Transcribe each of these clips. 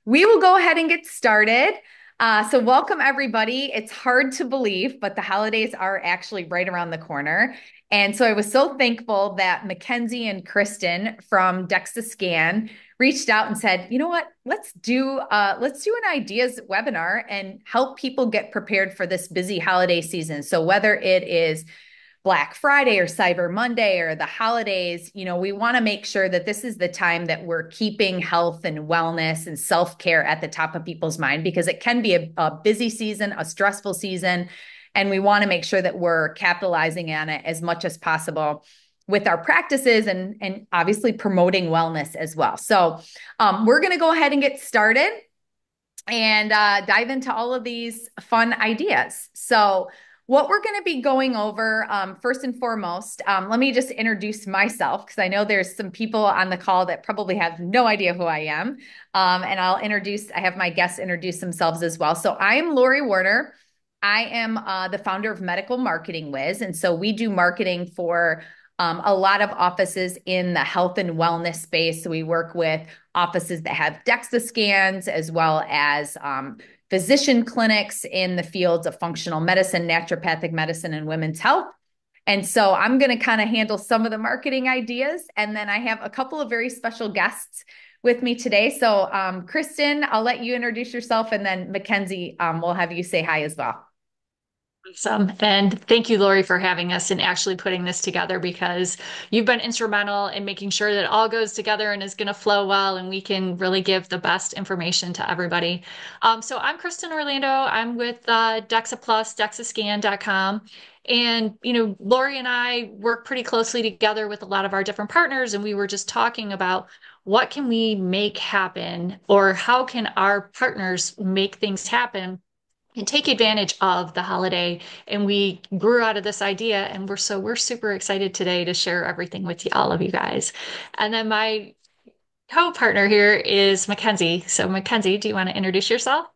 We will go ahead and get started. So, welcome everybody. It's hard to believe, but the holidays are actually right around the corner. And so, I was so thankful that Mackenzie and Kristen from Dexa reached out and said, "You know what? Let's do an ideas webinar and help people get prepared for this busy holiday season." So, whether it is Black Friday or Cyber Monday or the holidays, we want to make sure that this is the time that we're keeping health and wellness and self-care at the top of people's mind because it can be a busy season, a stressful season, and we want to make sure that we're capitalizing on it as much as possible with our practices and obviously promoting wellness as well. So we're going to go ahead and get started and dive into all of these fun ideas. So, what we're going to be going over, first and foremost, let me just introduce myself because I know there's some people on the call that probably have no idea who I am. And I have my guests introduce themselves as well. So, I'm Lori Warner. I am the founder of Medical Marketing Wiz. And so, we do marketing for a lot of offices in the health and wellness space. So we work with offices that have DEXA scans as well as physician clinics in the fields of functional medicine, naturopathic medicine, and women's health. And so I'm going to kind of handle some of the marketing ideas. And then I have a couple of very special guests with me today. So Kristen, I'll let you introduce yourself. And then Mackenzie, we'll have you say hi as well. Awesome. And thank you, Lori, for having us and actually putting this together because you've been instrumental in making sure that it all goes together and is going to flow well and we can really give the best information to everybody. So I'm Kristen Orlando. I'm with Dexa Plus, DexaScan.com. And, Lori and I work pretty closely together with a lot of our different partners. And we were just talking about what can we make happen or how can our partners make things happen and take advantage of the holiday. And we grew out of this idea, and we're super excited today to share everything with all of you guys. And then my co-partner here is Mackenzie. So Mackenzie, do you want to introduce yourself?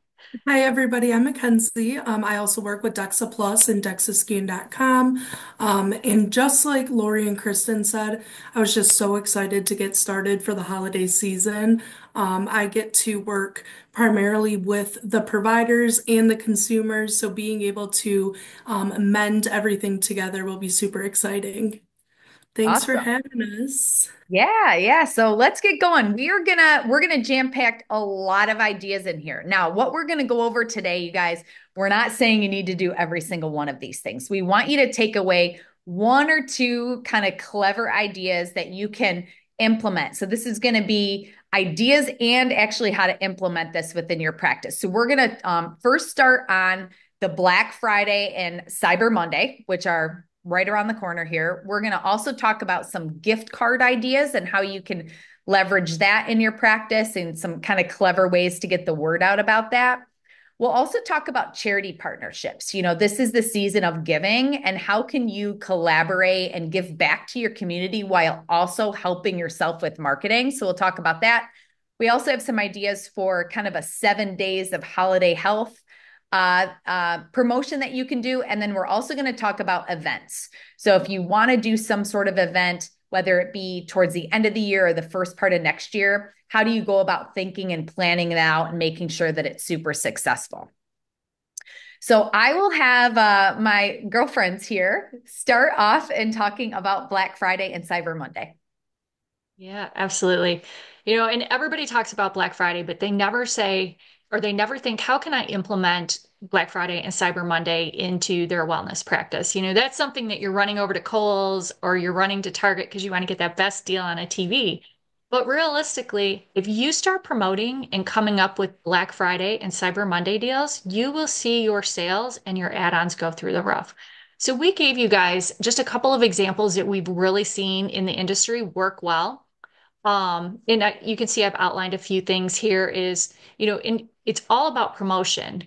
Hi, everybody. I'm Mackenzie. I also work with Dexa Plus and DexaScan.com. And just like Lori and Kristen said, I was just so excited to get started for the holiday season. I get to work primarily with the providers and the consumers, so being able to mend everything together will be super exciting. Thanks for Awesome. having us. Yeah. So let's get going. We're gonna jam-pack a lot of ideas in here. Now, what we're gonna go over today, you guys, we're not saying you need to do every single one of these things. We want you to take away one or two kind of clever ideas that you can implement. So this is gonna be ideas and actually how to implement this within your practice. So we're gonna first start on the Black Friday and Cyber Monday, which are right around the corner here. We're going to also talk about some gift card ideas and how you can leverage that in your practice and some kind of clever ways to get the word out about that. We'll also talk about charity partnerships. This is the season of giving, and how can you collaborate and give back to your community while also helping yourself with marketing? So we'll talk about that. We also have some ideas for kind of a 7 days of holiday health promotion that you can do. And then we're also going to talk about events. So if you want to do some sort of event, whether it be towards the end of the year or the first part of next year, how do you go about thinking and planning it out and making sure that it's super successful? So I will have my girlfriends here start off in talking about Black Friday and Cyber Monday. Yeah, absolutely. And everybody talks about Black Friday, but they never say, or they never think, how can I implement Black Friday and Cyber Monday into their wellness practice? That's something that you're running over to Kohl's or you're running to Target because you want to get that best deal on a TV. But realistically, if you start promoting and coming up with Black Friday and Cyber Monday deals, you will see your sales and your add-ons go through the roof. So we gave you guys just a couple of examples that we've really seen in the industry work well. And you can see I've outlined a few things here is, it's all about promotion.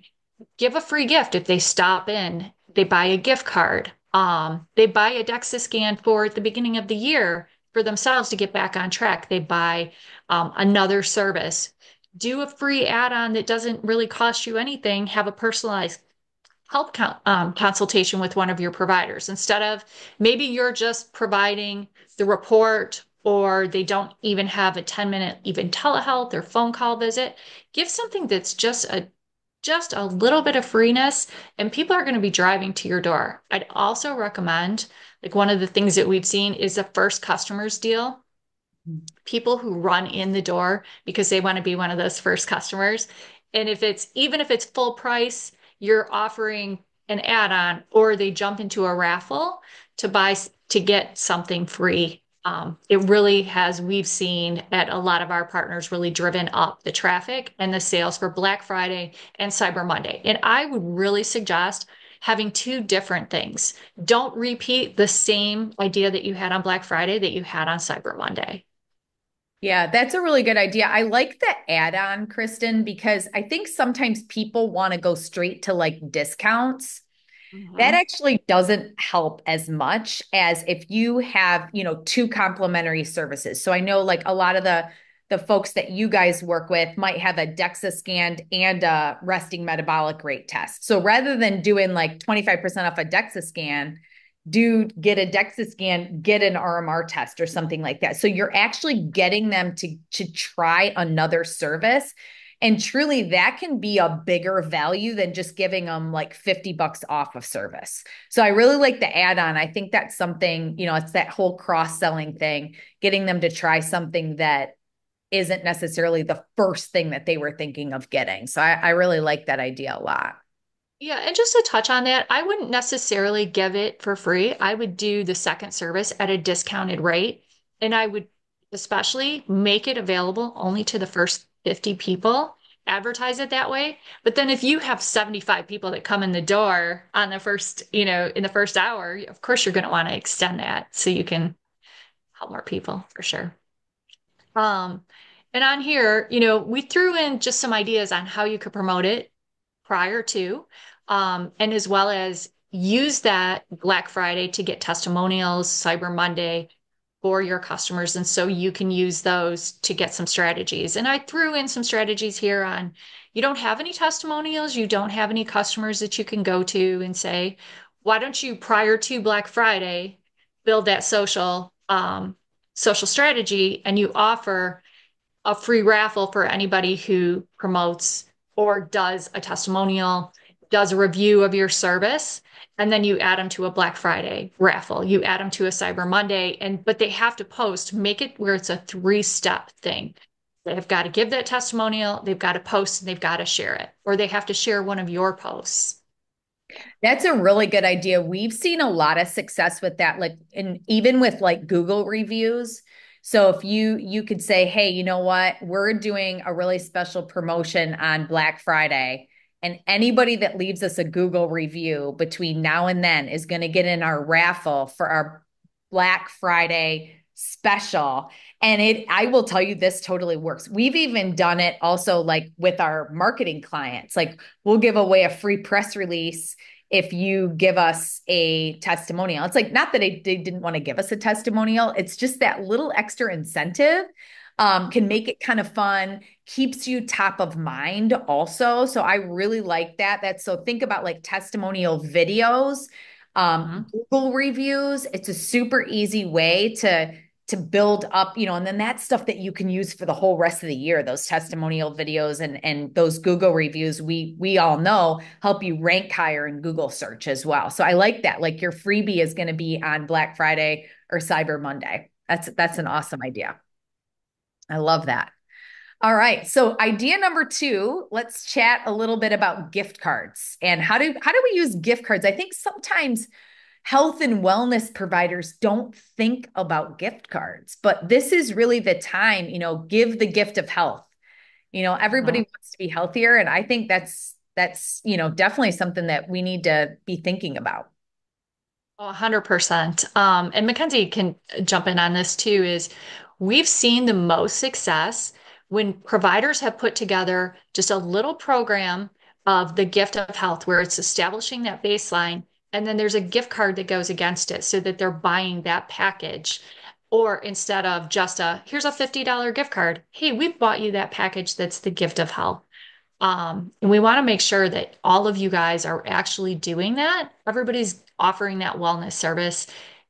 Give a free gift if they stop in, they buy a gift card. They buy a DEXA scan for at the beginning of the year for themselves to get back on track. They buy another service. Do a free add-on that doesn't really cost you anything. Have a personalized consultation with one of your providers instead of maybe you're just providing the report or they don't even have a 10-minute even telehealth or phone call visit. Give something that's just a little bit of freeness, and people are going to be driving to your door. I'd also recommend, like one of the things that we've seen is the first customers deal. People who run in the door because they want to be one of those first customers. And if it's even if it's full price, you're offering an add-on, or they jump into a raffle to buy to get something free. It really has, we've seen at a lot of our partners, really driven up the traffic and the sales for Black Friday and Cyber Monday. And I would really suggest having two different things. Don't repeat the same idea that you had on Black Friday that you had on Cyber Monday. Yeah, that's a really good idea. I like the add-on, Kristen, because I think sometimes people want to go straight to like discounts. That Mhm. actually doesn't help as much as if you have, two complementary services. So I know like a lot of the folks that you guys work with might have a DEXA scan and a resting metabolic rate test. So rather than doing like 25% off a DEXA scan, do get a DEXA scan, get an RMR test or something like that. So you're actually getting them to try another service. And truly, that can be a bigger value than just giving them like $50 off of service. So I really like the add on. I think that's something, it's that whole cross selling thing, getting them to try something that isn't necessarily the first thing that they were thinking of getting. So I really like that idea a lot. Yeah, and just to touch on that, I wouldn't necessarily give it for free. I would do the second service at a discounted rate, and I would especially make it available only to the first 50 people, advertise it that way. But then if you have 75 people that come in the door on the first, in the first hour, of course you're going to want to extend that so you can help more people for sure. Um, and on here, we threw in just some ideas on how you could promote it prior to, and as well as use that Black Friday to get testimonials, Cyber Monday for your customers. And so you can use those to get some strategies. And I threw in some strategies here on you don't have any testimonials, you don't have any customers that you can go to and say, why don't you, prior to Black Friday, build that social strategy, and you offer a free raffle for anybody who promotes or does a testimonial, does a review of your service, and then you add them to a Black Friday raffle. You add them to a Cyber Monday, but they have to post, make it where it's a three-step thing. They've got to give that testimonial, they've got to post, and they've got to share it, or they have to share one of your posts. That's a really good idea. We've seen a lot of success with that, like, and even with like Google reviews. So if you could say, hey, you know what, we're doing a really special promotion on Black Friday, and anybody that leaves us a Google review between now and then is going to get in our raffle for our Black Friday special. And I will tell you, this totally works. We've even done it also like with our marketing clients. Like we'll give away a free press release if you give us a testimonial. It's like not that they didn't want to give us a testimonial. It's just that little extra incentive can make it kind of fun, keeps you top of mind also. So I really like that. That's so think about like testimonial videos, Mhm. Google reviews. It's a super easy way to build up, and then that's stuff that you can use for the whole rest of the year. Those testimonial videos and those Google reviews, we all know help you rank higher in Google search as well. So I like that. Like your freebie is going to be on Black Friday or Cyber Monday. That's an awesome idea. I love that. All right. So idea number two, let's chat a little bit about gift cards and how do we use gift cards? I think sometimes health and wellness providers don't think about gift cards, but this is really the time, give the gift of health. Everybody Mhm. wants to be healthier, and I think that's definitely something that we need to be thinking about. Oh, 100%. And Mackenzie can jump in on this too, is we've seen the most success when providers have put together just a little program of the gift of health where it's establishing that baseline, and then there's a gift card that goes against it so that they're buying that package. Or instead of just here's a $50 gift card, hey, we bought you that package that's the gift of health. And we want to make sure that all of you guys are actually doing that. Everybody's offering that wellness service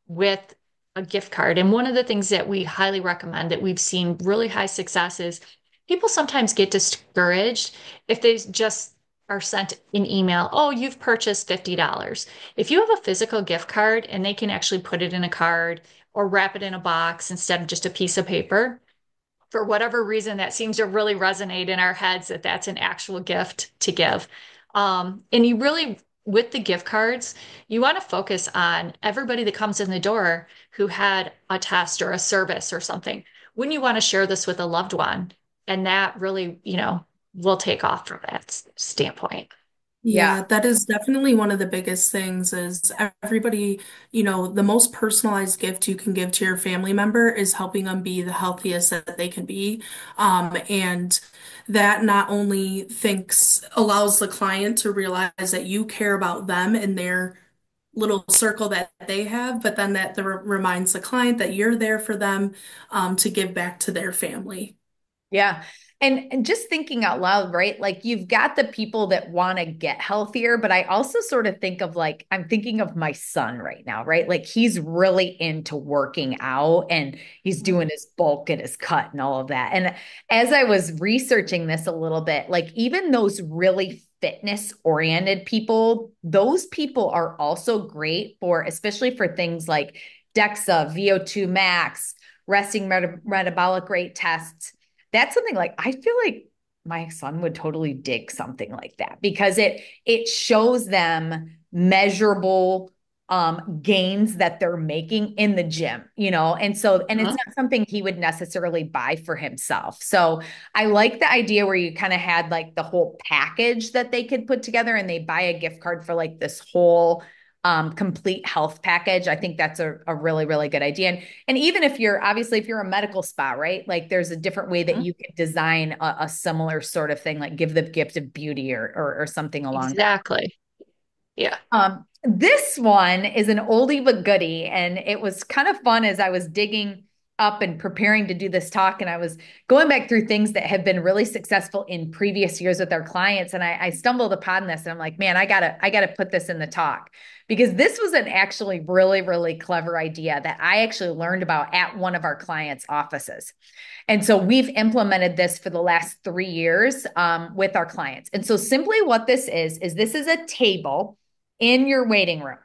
with a gift card. And one of the things that we highly recommend that we've seen really high success is people sometimes get discouraged if they just are sent an email, oh, you've purchased $50. If you have a physical gift card and they can actually put it in a card or wrap it in a box instead of just a piece of paper, for whatever reason, that seems to really resonate in our heads that that's an actual gift to give. And you really, with the gift cards, you want to focus on everybody that comes in the door who had a test or a service or something. Wouldn't you want to share this with a loved one? And that really, will take off from that standpoint. Yeah. Yeah, that is definitely one of the biggest things is everybody, the most personalized gift you can give to your family member is helping them be the healthiest that they can be. And that not only allows the client to realize that you care about them and their little circle that they have, but then that reminds the client that you're there for them, to give back to their family. Yeah. And just thinking out loud, right? Like you've got the people that want to get healthier, but I also sort of think of like, I'm thinking of my son right now, right? Like he's really into working out and he's doing his bulk and his cut and all of that. And as I was researching this a little bit, like even those really fitness oriented people, those people are also great for, especially for things like DEXA, VO2 max, resting metabolic rate tests. That's something like I feel like my son would totally dig something like that because it shows them measurable gains that they're making in the gym, and it's Mhm. not something he would necessarily buy for himself. So I like the idea where you kind of had like the whole package that they could put together and they buy a gift card for like this whole complete health package. I think that's a really, really good idea. And even if you're obviously if you're a medical spa, right? Like there's a different way that Mhm. you could design a similar sort of thing, like give the gift of beauty or something along that. Exactly. Yeah. This one is an oldie but goodie, and it was kind of fun as I was digging up and preparing to do this talk, and I was going back through things that have been really successful in previous years with our clients, and I stumbled upon this, and I'm like, man, I gotta put this in the talk because this was an actually really, really clever idea that I actually learned about at one of our clients' offices. And so we've implemented this for the last 3 years with our clients. And so simply what is this is a table in your waiting room.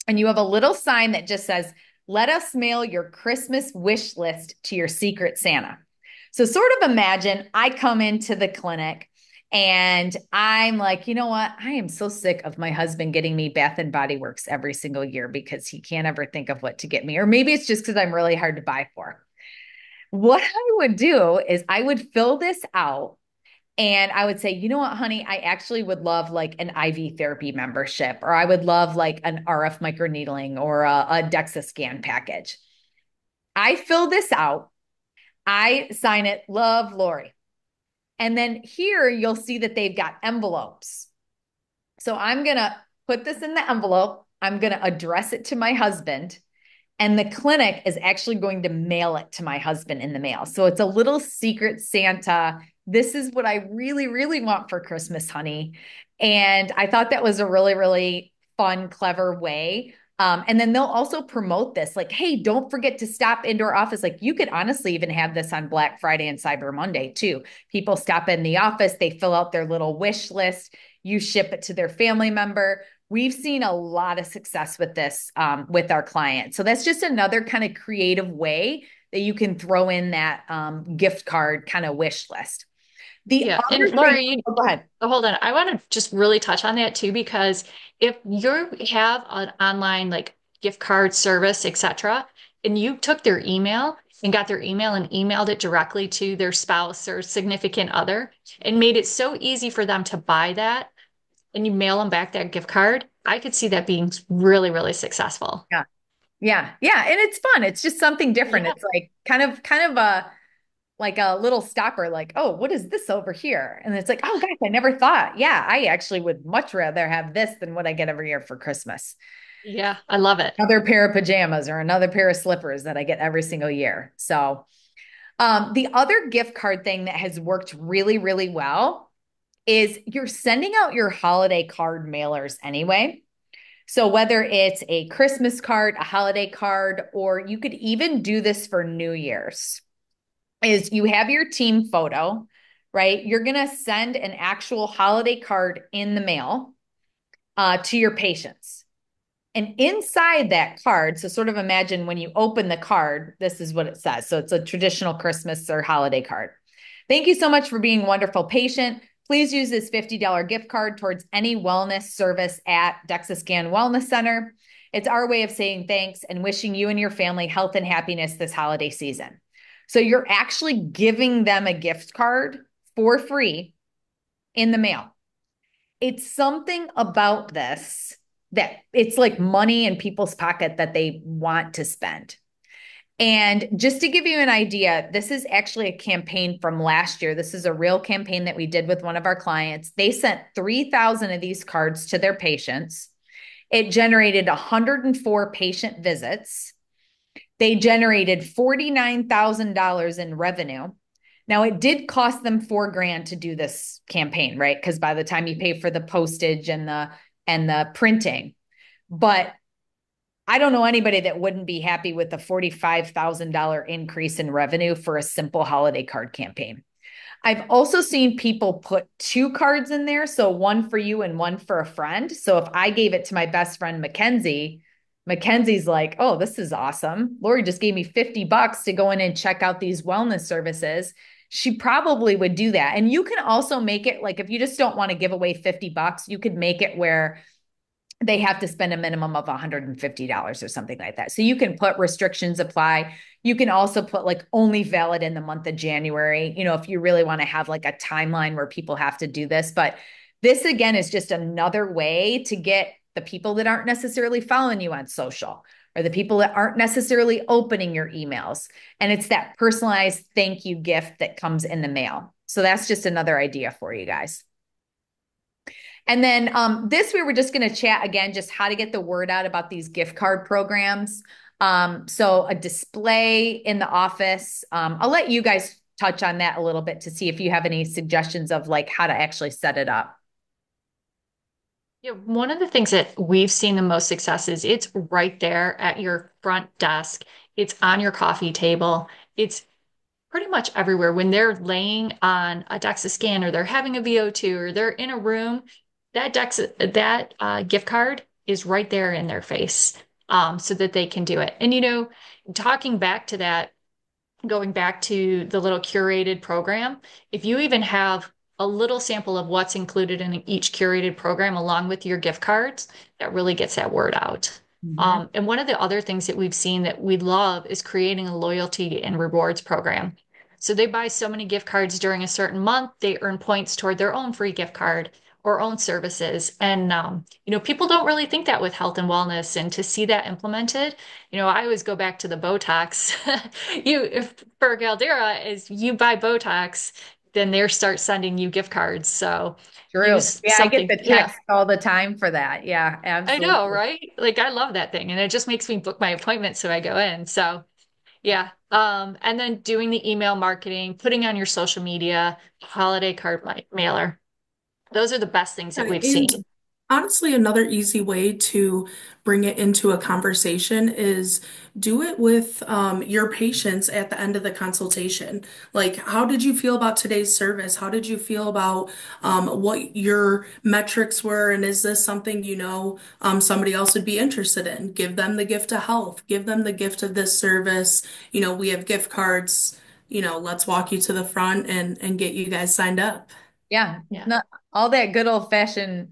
And you have a little sign that just says, let us mail your Christmas wish list to your secret Santa. So sort of imagine I come into the clinic and I'm like, you know what? I am so sick of my husband getting me Bath and Body Works every single year because he can't ever think of what to get me. Or maybe it's just because I'm really hard to buy for. What I would do is I would fill this out and I would say, you know what, honey, I actually would love like an IV therapy membership, or I would love like an RF microneedling or a DEXA scan package. I fill this out. I sign it, love Lori. And then here you'll see that they've got envelopes. So I'm going to put this in the envelope. I'm going to address it to my husband. And the clinic is actually going to mail it to my husband in the mail. So it's a little secret Santa. This is what I really, really want for Christmas, honey. And I thought that was a really, really fun, clever way. And then they'll also promote this like, hey, don't forget to stop into our office. Like you could honestly even have this on Black Friday and Cyber Monday too. People stop in the office, they fill out their little wish list, you ship it to their family member. We've seen a lot of success with this with our clients. So that's just another kind of creative way that you can throw in that gift card kind of wish list. The Yeah. And other thing, Laura, oh, go ahead. hold on. I want to just really touch on that too, because if you have an online like gift card service, etc., and you took their email and got their email and emailed it directly to their spouse or significant other and made it so easy for them to buy that and you mail them back that gift card, I could see that being really, really successful. Yeah, yeah, yeah, and it's fun. It's just something different. Yeah. It's like kind of a like a little stopper, like, oh, what is this over here? And it's like, oh gosh, I never thought. Yeah, I actually would much rather have this than what I get every year for Christmas. Yeah. I love it. Another pair of pajamas or another pair of slippers that I get every single year. So the other gift card thing that has worked really, really well is you're sending out your holiday card mailers anyway. So whether it's a Christmas card, a holiday card, or you could even do this for New Year's, is you have your team photo, right? You're going to send an actual holiday card in the mail to your patients. And inside that card, so sort of imagine when you open the card, this is what it says. So it's a traditional Christmas or holiday card. Thank you so much for being a wonderful patient. Please use this $50 gift card towards any wellness service at Dexa Wellness Center. It's our way of saying thanks and wishing you and your family health and happiness this holiday season. So you're actually giving them a gift card for free in the mail. It's something about this that it's like money in people's pocket that they want to spend. And just to give you an idea, this is actually a campaign from last year. This is a real campaign that we did with one of our clients. They sent 3,000 of these cards to their patients. It generated 104 patient visits. They generated $49,000 in revenue. Now, it did cost them $4,000 to do this campaign, right? Because by the time you pay for the postage and the printing, but I don't know anybody that wouldn't be happy with a $45,000 increase in revenue for a simple holiday card campaign. I've also seen people put two cards in there. So one for you and one for a friend. So if I gave it to my best friend, Mackenzie, Mackenzie's like, oh, this is awesome. Lori just gave me $50 to go in and check out these wellness services. She probably would do that. And you can also make it like, if you just don't want to give away $50, you could make it where they have to spend a minimum of $150 or something like that. So you can put restrictions apply. You can also put like only valid in the month of January, if you really want to have like a timeline where people have to do this. But this again is just another way to get the people that aren't necessarily following you on social or the people that aren't necessarily opening your emails. And it's that personalized thank you gift that comes in the mail. So that's just another idea for you guys. And then this, we were just going to chat again, just how to get the word out about these gift card programs. So a display in the office. I'll let you guys touch on that a little bit to see if you have any suggestions of like how to actually set it up. Yeah, one of the things that we've seen the most success is it's right there at your front desk. It's on your coffee table. It's pretty much everywhere. When they're laying on a DEXA scan or they're having a VO2 or they're in a room, that gift card is right there in their face, so that they can do it. And talking back to that, going back to the little curated program, if you even have a little sample of what's included in each curated program along with your gift cards, that really gets that word out. Mhm. And one of the other things that we've seen that we love is creating a loyalty and rewards program. So they buy so many gift cards during a certain month, they earn points toward their own free gift card or own services. And people don't really think that with health and wellness, and to see that implemented, I always go back to the Botox. If for Galdera is you buy Botox, then they start sending you gift cards. So True. use Yeah, I get something. the Yeah, text all the time for that. Yeah, I know, absolutely. right? Like I love that thing, and it just makes me book my appointment so I go in. So yeah. And then doing the email marketing, putting on your social media, holiday card mailer. Those are the best things that we've And seen. honestly, another easy way to bring it into a conversation is do it with your patients at the end of the consultation. Like, how did you feel about today's service? How did you feel about what your metrics were? And is this something somebody else would be interested in? Give them the gift of health. Give them the gift of this service. We have gift cards. Let's walk you to the front and get you guys signed up. Yeah, Yeah. not all that good old fashioned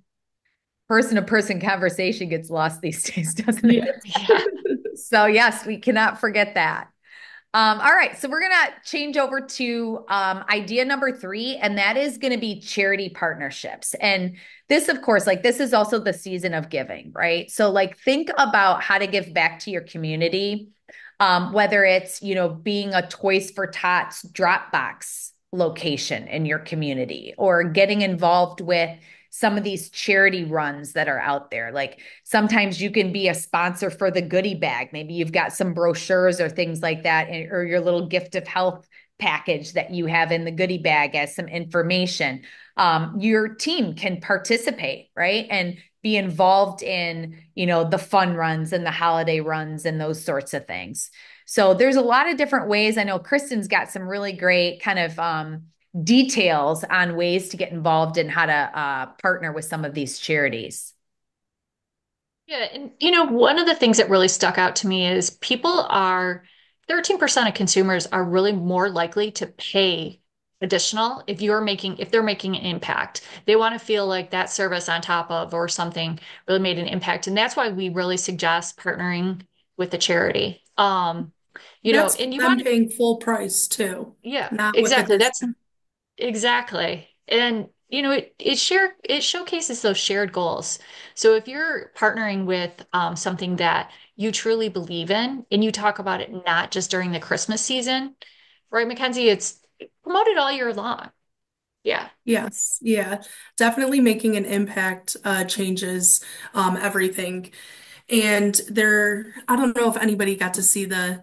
person to person conversation gets lost these days, doesn't Yeah. it? Yeah. So yes, we cannot forget that. All right, so we're gonna change over to idea number three, and that is gonna be charity partnerships. And this, of course, like this is also the season of giving, right? So like think about how to give back to your community, whether it's being a Toys for Tots drop box location in your community or getting involved with some of these charity runs that are out there. Like sometimes you can be a sponsor for the goodie bag. Maybe you've got some brochures or things like that, or your little gift of health package that you have in the goodie bag as some information. Your team can participate, right? And be involved in, the fun runs and the holiday runs and those sorts of things. So there's a lot of different ways. I know Kristen's got some really great kind of details on ways to get involved and how to partner with some of these charities. Yeah, and one of the things that really stuck out to me is 13% of consumers are really more likely to pay additional if they're making an impact. They want to feel like that service on top of or something really made an impact. And that's why we really suggest partnering with the charity. That's And you them want to, paying full price too, yeah, not with a exactly. That's discount. exactly. And it showcases those shared goals. So if you're partnering with something that you truly believe in and you talk about it not just during the Christmas season, right, Mackenzie, it's promoted all year long. Yeah. Yes, yeah, definitely making an impact changes everything. And I don't know if anybody got to see the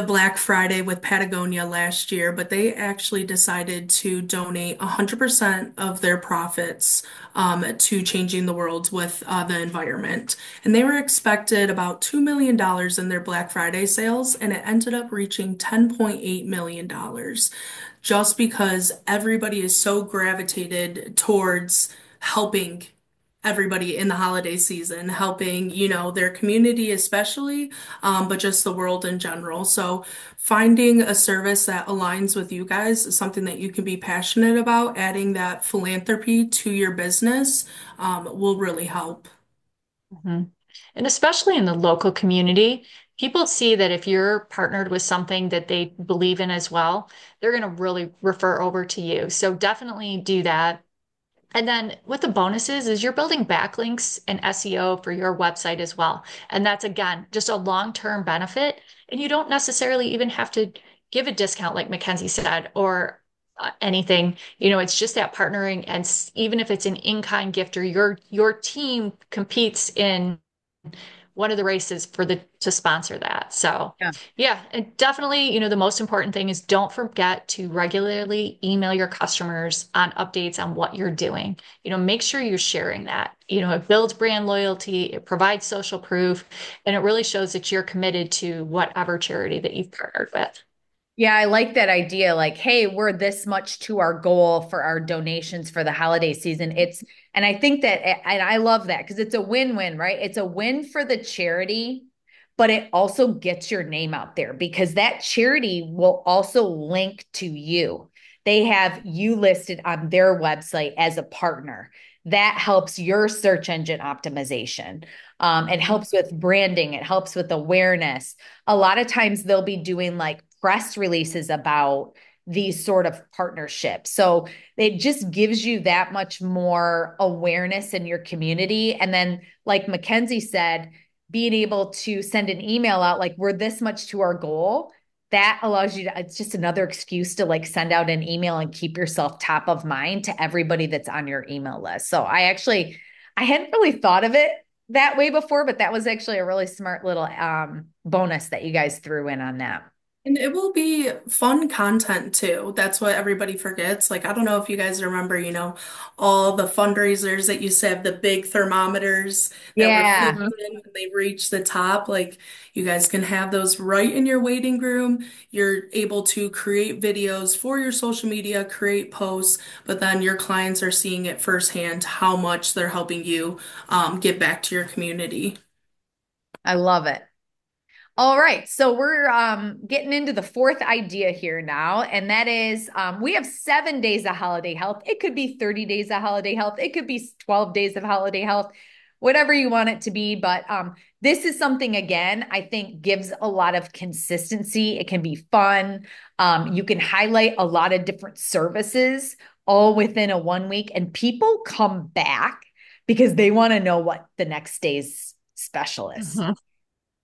Black Friday with Patagonia last year, but they actually decided to donate 100% of their profits to changing the world with the environment. And they were expected about $2 million in their Black Friday sales, and it ended up reaching $10.8 million just because everybody is so gravitated towards helping everybody in the holiday season, helping, their community especially, but just the world in general. So finding a service that aligns with you guys is something that you can be passionate about, adding that philanthropy to your business, will really help. Mhm. And especially in the local community, people see that if you're partnered with something that they believe in as well, they're going to really refer over to you. So definitely do that. And then with the bonuses is you're building backlinks and SEO for your website as well. And that's again just a long-term benefit. And you don't necessarily even have to give a discount like Mackenzie said or anything. It's just that partnering and even if it's an in-kind gift or your team competes in one of the races for the to sponsor that. So Yeah. yeah, and definitely, the most important thing is don't forget to regularly email your customers on updates on what you're doing. Make sure you're sharing that. It builds brand loyalty, it provides social proof, and it really shows that you're committed to whatever charity that you've partnered with. Yeah, I like that idea. Like, hey, we're this much to our goal for our donations for the holiday season. And I think that, and I love that because it's a win-win, right? It's a win for the charity, but it also gets your name out there because that charity will also link to you. They have you listed on their website as a partner. That helps your search engine optimization. It Mhm. helps with branding. It helps with awareness. A lot of times they'll be doing like press releases about these sort of partnerships. So it just gives you that much more awareness in your community. And then, like Mackenzie said, being able to send an email out like, we're this much to our goal. That allows you to, it's just another excuse to like send out an email and keep yourself top of mind to everybody that's on your email list. So I hadn't really thought of it that way before, but that was actually a really smart little bonus that you guys threw in on that. And it will be fun content too. That's what everybody forgets. Like, I don't know if you guys remember, all the fundraisers that used to have the big thermometers that were flipped Yeah, Mhm. in when they reached the top. Like, you guys can have those right in your waiting room. You're able to create videos for your social media, create posts, but then your clients are seeing it firsthand how much they're helping you get back to your community. I love it. All right, so we're getting into the fourth idea here now, and that is we have 7 days of holiday health. It could be 30 days of holiday health. It could be 12 days of holiday health, whatever you want it to be. But this is something, again, I think gives a lot of consistency. It can be fun. You can highlight a lot of different services all within a 1 week, and people come back because they want to know what the next day's special is. Mhm.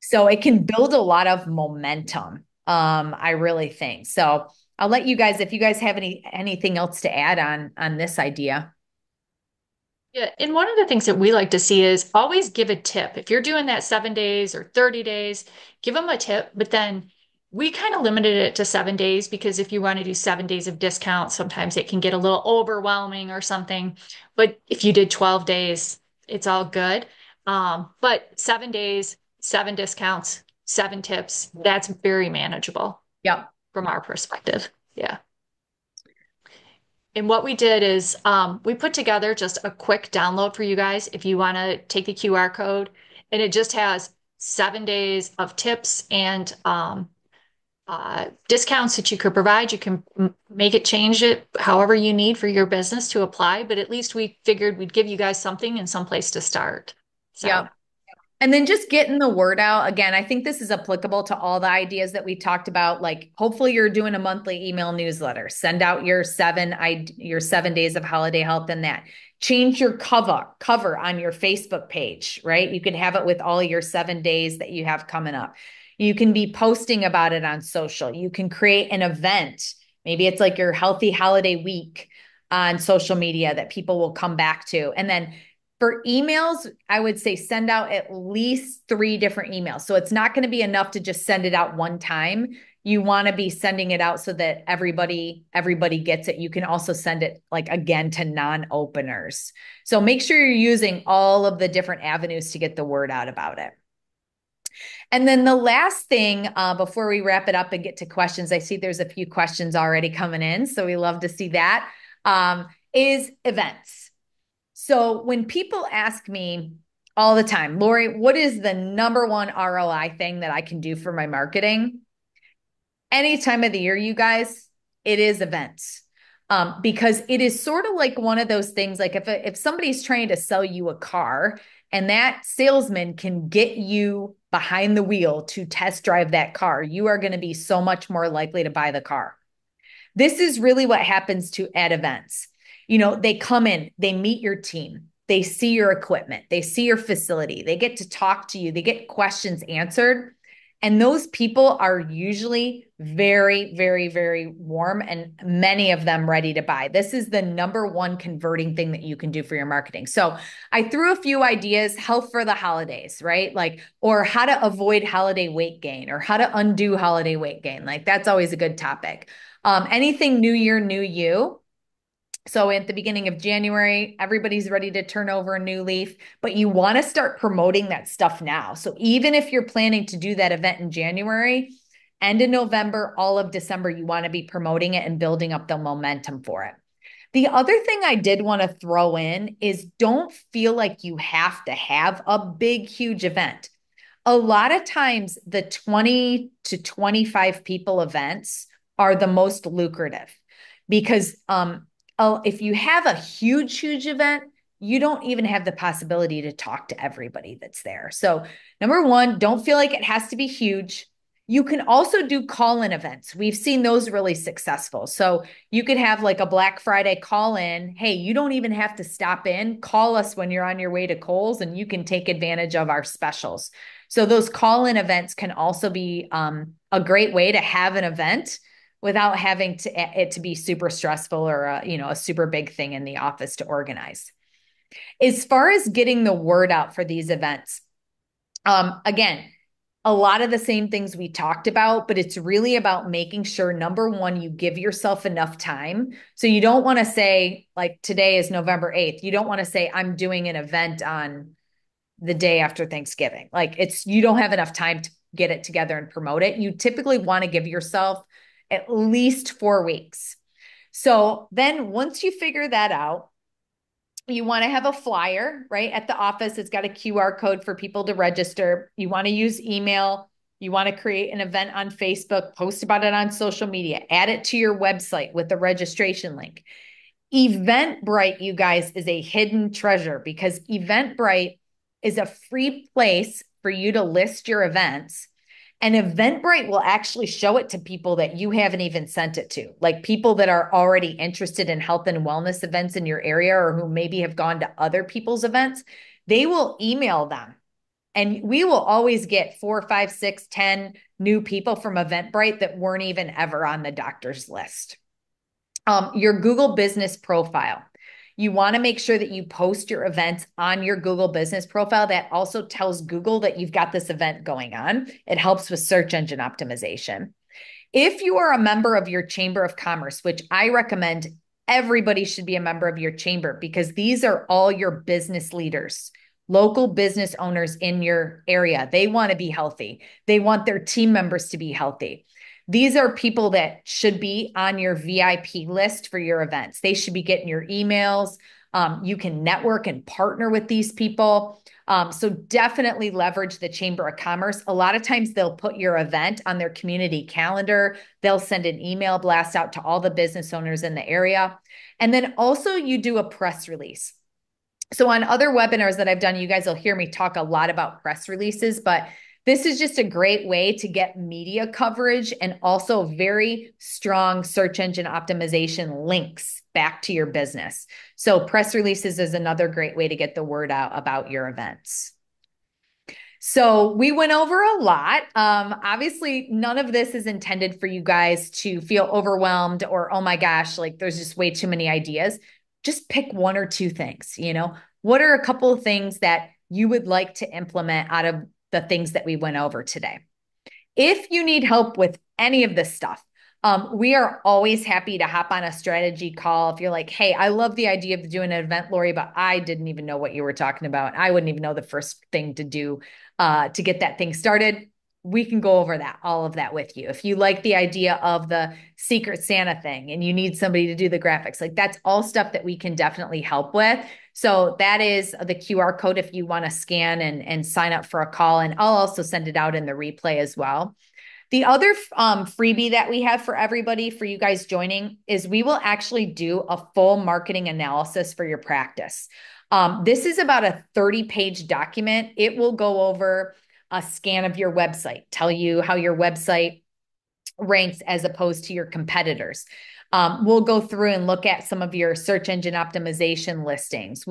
So it can build a lot of momentum. I really think. So I'll let you guys, if you guys have anything else to add on this idea. Yeah, and one of the things that we like to see is always give a tip. If you're doing that 7 days or 30 days, give them a tip. But then we kind of limited it to 7 days because if you want to do 7 days of discount, sometimes it can get a little overwhelming or something. But if you did 12 days, It's all good. But 7 days, seven discounts, seven tips, that's very manageable Yep. from our perspective. Yeah. And what we did is we put together just a quick download for you guys if you want to take the QR code. And it just has 7 days of tips and discounts that you could provide. You can make it, change it however you need for your business to apply. But at least we figured we'd give you guys something and some place to start. So. Yep. And then just getting the word out. Again, I think this is applicable to all the ideas that we talked about. Like, hopefully you're doing a monthly email newsletter. Send out your 7 days of holiday health and that. Change your cover on your Facebook page, right? You can have it with all your 7 days that you have coming up. You can be posting about it on social. You can create an event. Maybe it's like your healthy holiday week on social media that people will come back to. And then for emails, I would say send out at least 3 different emails. So it's not going to be enough to just send it out one time. You want to be sending it out so that everybody gets it. You can also send it like again to non-openers. So make sure you're using all of the different avenues to get the word out about it. And then the last thing, before we wrap it up and get to questions, I see there's a few questions already coming in, so we love to see that, is events. So when people ask me all the time, Lori, what is the number one ROI thing that I can do for my marketing? Any time of the year, you guys, it is events. Because it is sort of like one of those things, like if somebody's trying to sell you a car and that salesman can get you behind the wheel to test drive that car, you are going to be so much more likely to buy the car. This is really what happens at events. They come in, they meet your team, they see your equipment, they see your facility, they get to talk to you, they get questions answered. And those people are usually very, very, very warm and many of them ready to buy. This is the number one converting thing that you can do for your marketing. So I threw a few ideas, health for the holidays, right? Like, or how to avoid holiday weight gain or how to undo holiday weight gain. Like that's always a good topic. Anything new year, new you. So at the beginning of January, everybody's ready to turn over a new leaf, but you want to start promoting that stuff now. So even if you're planning to do that event in January, end of November, all of December, you want to be promoting it and building up the momentum for it. The other thing I did want to throw in is don't feel like you have to have a big, huge event. A lot of times the 20 to 25 people events are the most lucrative because if you have a huge, huge event, you don't even have the possibility to talk to everybody that's there. So, number one, don't feel like it has to be huge. You can also do call-in events. We've seen those really successful. So, you could have like a Black Friday call-in. Hey, you don't even have to stop in. Call us when you're on your way to Kohl's and you can take advantage of our specials. So, those call-in events can also be a great way to have an event without having it to be super stressful or a super big thing in the office to organize. As far as getting the word out for these events, again, a lot of the same things we talked about, but it's really about making sure, number one, you give yourself enough time. So you don't want to say, like today is November 8th. You don't want to say, I'm doing an event on the day after Thanksgiving. Like you don't have enough time to get it together and promote it. You typically want to give yourself at least 4 weeks. So then once you figure that out, you want to have a flyer, right? At the office, it's got a QR code for people to register. You want to use email. You want to create an event on Facebook, post about it on social media, add it to your website with the registration link. Eventbrite, you guys, is a hidden treasure because Eventbrite is a free place for you to list your events. And Eventbrite will actually show it to people that you haven't even sent it to, like people that are already interested in health and wellness events in your area or who maybe have gone to other people's events. They will email them. And we will always get 4, 5, 6, 10 new people from Eventbrite that weren't even ever on the doctor's list. Your Google business profile. You want to make sure that you post your events on your Google business profile. That also tells Google that you've got this event going on. It helps with search engine optimization. If you are a member of your Chamber of Commerce, which I recommend everybody should be a member of your chamber because these are all your business leaders, local business owners in your area. They want to be healthy. They want their team members to be healthy. These are people that should be on your VIP list for your events. They should be getting your emails. You can network and partner with these people. So definitely leverage the Chamber of Commerce. A lot of times they'll put your event on their community calendar. They'll send an email blast out to all the business owners in the area. And then also you do a press release. So on other webinars that I've done, you guys will hear me talk a lot about press releases, but this is just a great way to get media coverage and also very strong search engine optimization links back to your business. So press releases is another great way to get the word out about your events. So we went over a lot. Obviously, none of this is intended for you guys to feel overwhelmed or, oh my gosh, like there's just way too many ideas. Just pick one or two things, what are a couple of things that you would like to implement out of the things that we went over today? If you need help with any of this stuff, we are always happy to hop on a strategy call. If you're like, hey, I love the idea of doing an event, Lori, but I didn't even know what you were talking about. I wouldn't even know the first thing to do to get that thing started. We can go over all of that with you. If you like the idea of the Secret Santa thing and you need somebody to do the graphics, like that's all stuff that we can definitely help with. So that is the QR code if you want to scan and sign up for a call. And I'll also send it out in the replay as well. The other freebie that we have for everybody, for you guys joining, is we will actually do a full marketing analysis for your practice. This is about a 30-page document. It will go over a scan of your website, tell you how your website ranks as opposed to your competitors. We'll go through and look at some of your search engine optimization listings.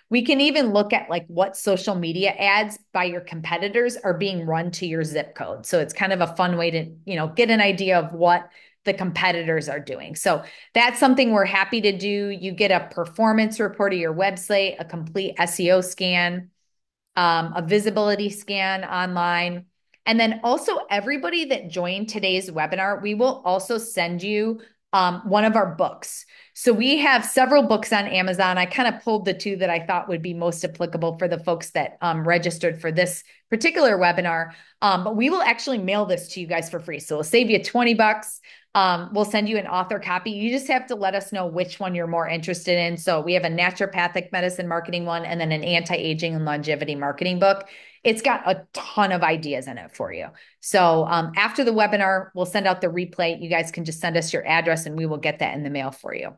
We can even look at like what social media ads by your competitors are being run to your zip code. So it's kind of a fun way to, get an idea of what the competitors are doing. So that's something we're happy to do. You get a performance report of your website, a complete SEO scan, a visibility scan online. And then also everybody that joined today's webinar, we will also send you one of our books. So we have several books on Amazon. I kind of pulled the two that I thought would be most applicable for the folks that registered for this particular webinar. But we will actually mail this to you guys for free. So we'll save you $20. We'll send you an author copy. You just have to let us know which one you're more interested in. So we have a naturopathic medicine marketing one and then an anti-aging and longevity marketing book. It's got a ton of ideas in it for you. So after the webinar, we'll send out the replay. You guys can just send us your address and we will get that in the mail for you.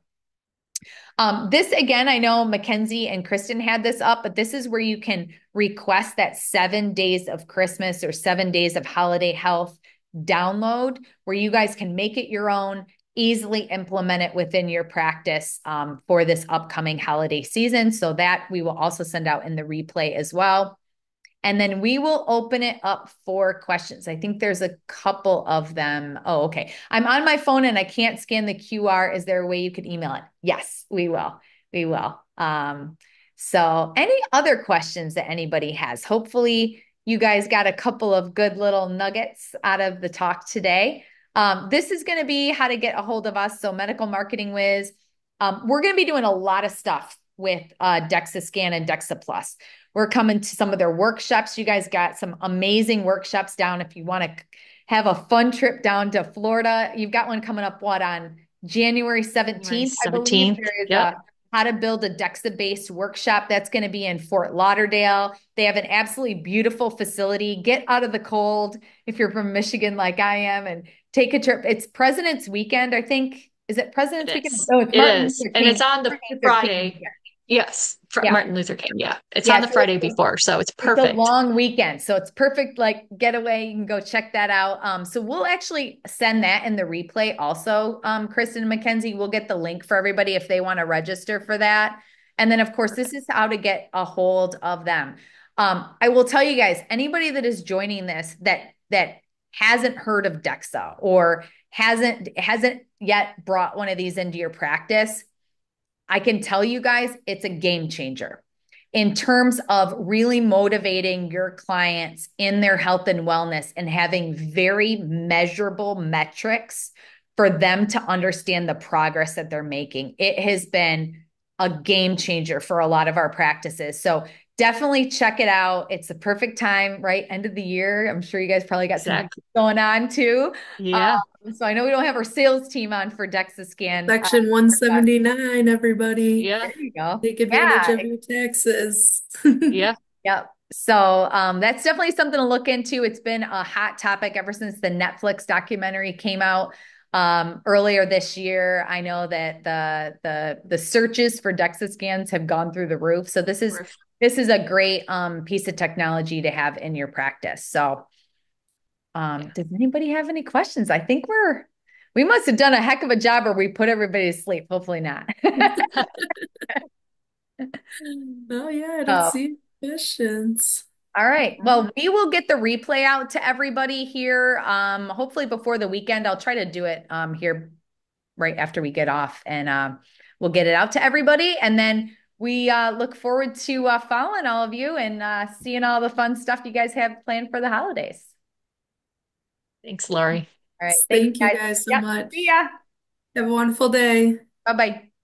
This again, I know Mackenzie and Kristen had this up, but this is where you can request that 7 days of Christmas or 7 days of holiday health download where you guys can make it your own, easily implement it within your practice for this upcoming holiday season. So that we will also send out in the replay as well. And then we will open it up for questions. I think there's a couple of them. Oh, okay. I'm on my phone and I can't scan the QR. Is there a way you could email it? Yes, we will. We will. So any other questions that anybody has? Hopefully you guys got a couple of good little nuggets out of the talk today. This is going to be how to get a hold of us. So Medical Marketing Wiz. We're going to be doing a lot of stuff with DexaScan and Dexa Plus. We're coming to some of their workshops. You guys got some amazing workshops down. If you want to have a fun trip down to Florida, you've got one coming up, on January 17th, I believe. There is a how to build a Dexa-based workshop. That's going to be in Fort Lauderdale. They have an absolutely beautiful facility. Get out of the cold if you're from Michigan like I am and take a trip. It's President's Weekend, I think. Is it President's Weekend? Is. Oh, it's It Martin is. Luther And King. it's on the Friday. Yes, Yeah. Martin Luther King. Yeah, it's on the so Friday before, so it's perfect. It's a long weekend, so it's perfect. Like getaway, you can go check that out. So we'll actually send that in the replay. Also, Kristen and Mackenzie, we'll get the link for everybody if they want to register for that. And then, of course, this is how to get a hold of them. I will tell you guys, anybody that is joining this that hasn't heard of Dexa or hasn't yet brought one of these into your practice, I can tell you guys it's a game changer in terms of really motivating your clients in their health and wellness and having very measurable metrics for them to understand the progress that they're making. It has been a game changer for a lot of our practices. So definitely check it out. It's the perfect time, right? End of the year. I'm sure you guys probably got some Exactly. going on too. Yeah. So I know we don't have our sales team on for Dexa-scan. Section 179, everybody. Yeah. There you go. Take advantage Yeah. of your taxes. Yeah. Yep. So that's definitely something to look into. It's been a hot topic ever since the Netflix documentary came out earlier this year. I know that the searches for DEXA scans have gone through the roof. So this is a great piece of technology to have in your practice. So Yeah. does anybody have any questions? I think we must have done a heck of a job, or we put everybody to sleep. Hopefully not. Oh yeah, I don't Oh, see any questions. all All right. right. Well, we will get the replay out to everybody here. Hopefully before the weekend. I'll try to do it here right after we get off, and we'll get it out to everybody. And then we look forward to following all of you and seeing all the fun stuff you guys have planned for the holidays. Thanks, Lori. All right. Thanks, Thank you guys. guys so Yep. See much. ya. Have a wonderful day. Bye bye.